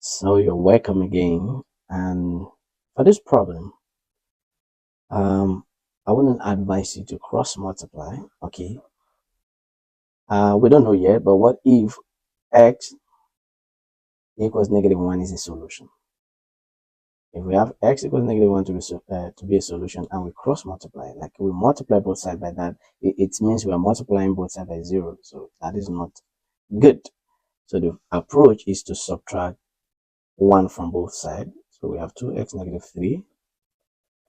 So you're welcome again. And for this problem, I wouldn't advise you to cross multiply. Okay. We don't know yet, but what if x equals -1 is a solution? If we have x equals -1 to be a solution, and we cross multiply, like we multiply both sides by that, it means we are multiplying both sides by 0. So that is not good. So the approach is to subtract 1 from both sides. So we have 2x -3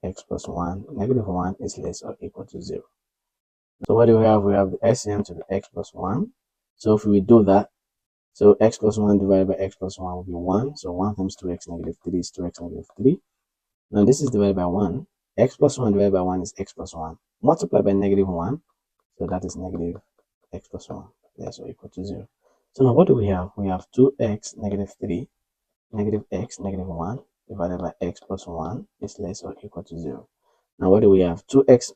x plus 1, -1 is less or equal to 0. So what do we have? We have the LCM to the x plus 1. So if we do that, so x plus 1 divided by x plus 1 will be 1. So 1 times 2x -3 is 2x -3. Now this is divided by 1. X plus 1 divided by 1 is x plus 1. Multiply by -1. So that is negative x plus 1 less or equal to 0. So now what do we have? We have 2x -3 x -1 divided by x plus 1 is less or equal to 0. Now what do we have? 2x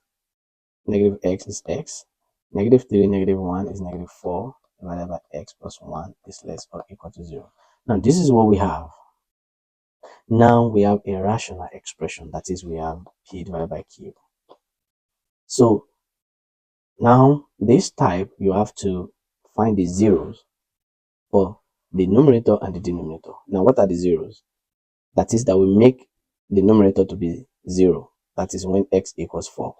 -x is x. -3 -1 is -4 divided by x plus 1 is less or equal to 0. Now this is what we have. Now we have a rational expression, that is, we have p divided by q. So now this type, you have to find the zeros for the numerator and the denominator. Now what are the zeros? That is, that we make the numerator to be 0. That is when x equals 4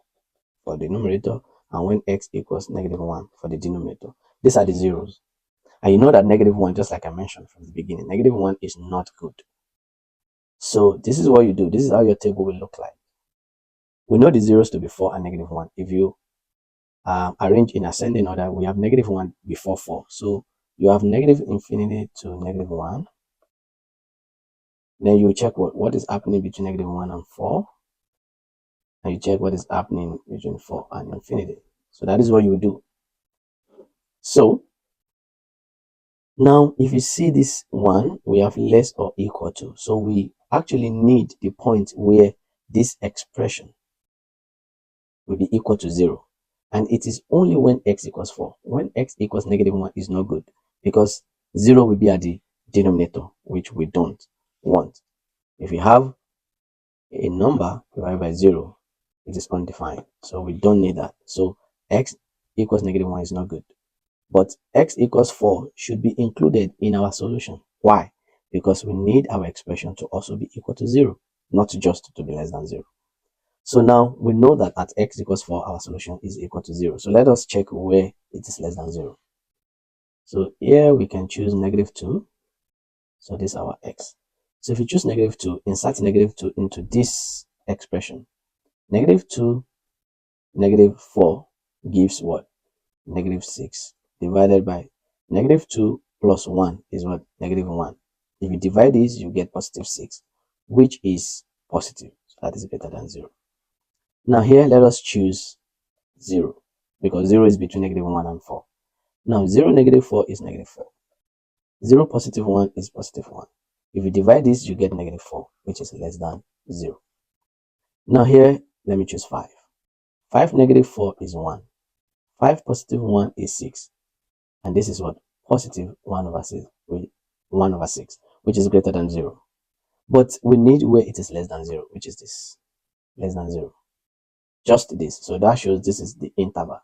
for the numerator, and when x equals -1 for the denominator. These are the zeros. And you know that -1, just like I mentioned from the beginning, -1 is not good. So this is what you do. This is how your table will look like. We know the zeros to be 4 and -1. If you arrange in ascending order, we have -1 before 4. So you have -infinity to -1. Then you check what is happening between -1 and 4. And you check what is happening between 4 and infinity. So that is what you do. So now if you see this one, we have less or equal to. So we actually need the point where this expression will be equal to 0. And it is only when x equals 4. When x equals -1 is not good, because 0 will be at the denominator, which we don't want. If you have a number divided by 0, it is undefined. So we don't need that. So x equals -1 is not good. But x equals 4 should be included in our solution. Why? Because we need our expression to also be equal to 0, not just to be less than 0. So now we know that at x equals 4, our solution is equal to 0. So let us check where it is less than 0. So here we can choose -2. So this is our x. So if you choose -2, insert -2 into this expression. -2, -4 gives what? -6 divided by -2 plus 1 is what? -1. If you divide this, you get +6, which is positive. So that is greater than 0. Now here, let us choose 0, because 0 is between -1 and 4. Now 0 -4 is -4. 0 +1 is +1. If you divide this, you get -4, which is less than 0. Now here, let me choose 5. 5 -4 is 1. 5 +1 is 6. And this is what? Positive 1 over 6, 1 over 6, which is greater than 0. But we need where it is less than 0, which is this, less than 0. Just this. So that shows this is the interval.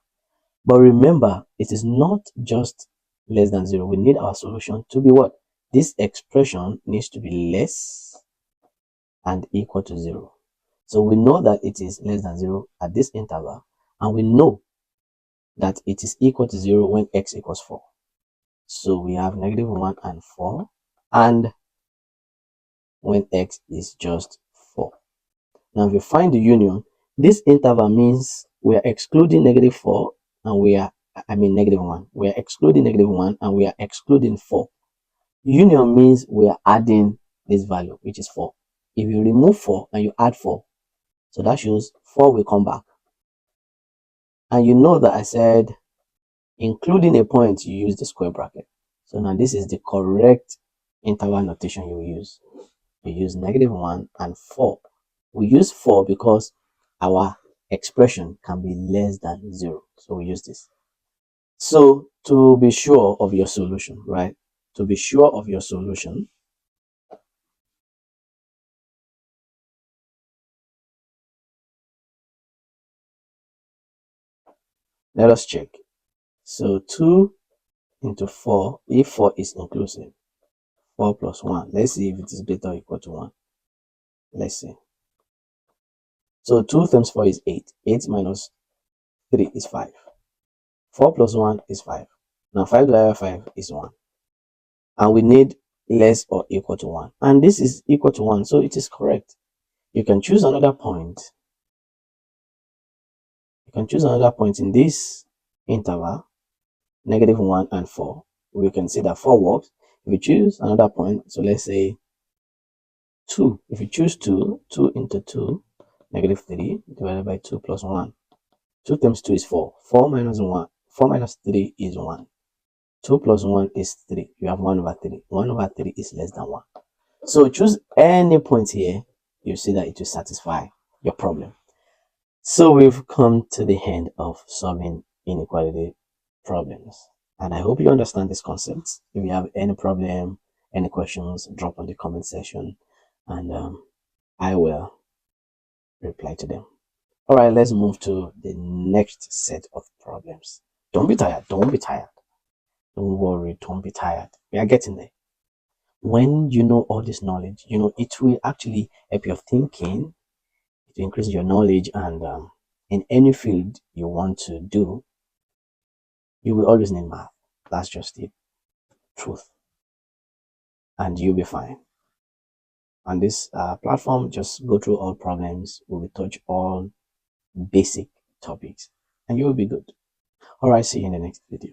But remember, it is not just less than 0. We need our solution to be what? This expression needs to be less and equal to 0. So we know that it is less than 0 at this interval, and we know that it is equal to 0 when x equals 4. So we have -1 and 4, and when x is just 4. Now if you find the union, this interval means we are excluding -4 and -1. We are excluding -1 and we are excluding 4. Union means we are adding this value, which is 4. If you remove 4 and you add 4, so that shows 4 will come back. And you know that I said including a point, you use the square bracket. So now this is the correct interval notation you use. You use -1 and 4. We use 4 because our expression can be less than 0. So we use this. So to be sure of your solution, right? To be sure of your solution, Let us check. So 2 into 4, if 4 is inclusive, 4 plus 1. Let's see if it is greater or equal to 1. Let's see. So 2 times 4 is 8. 8 minus 3 is 5. 4 plus 1 is 5. Now 5 divided by 5 is 1. And we need less or equal to 1. And this is equal to 1, so it is correct. You can choose another point. You can choose another point in this interval, -1 and 4. We can see that 4 works. If you choose another point, so let's say 2. If you choose 2, 2 into 2, -3 divided by 2 plus 1. 2 times 2 is 4. 4 minus 1. 4 minus 3 is 1. 2 plus 1 is 3. You have 1 over 3. 1 over 3 is less than 1. So choose any point here. You see that it will satisfy your problem. So we've come to the end of solving inequality problems. And I hope you understand this concept. If you have any problem, any questions, drop on the comment section and I will reply to them. All right, let's move to the next set of problems. Don't be tired. Don't be tired. Don't worry. Don't be tired. We are getting there. When you know all this knowledge, it will actually help your thinking. It will increase your knowledge, and in any field you want to do, you will always need math. That's just the truth, and you'll be fine. On this platform, just go through all problems. We will touch all basic topics, and you will be good. All right, see you in the next video.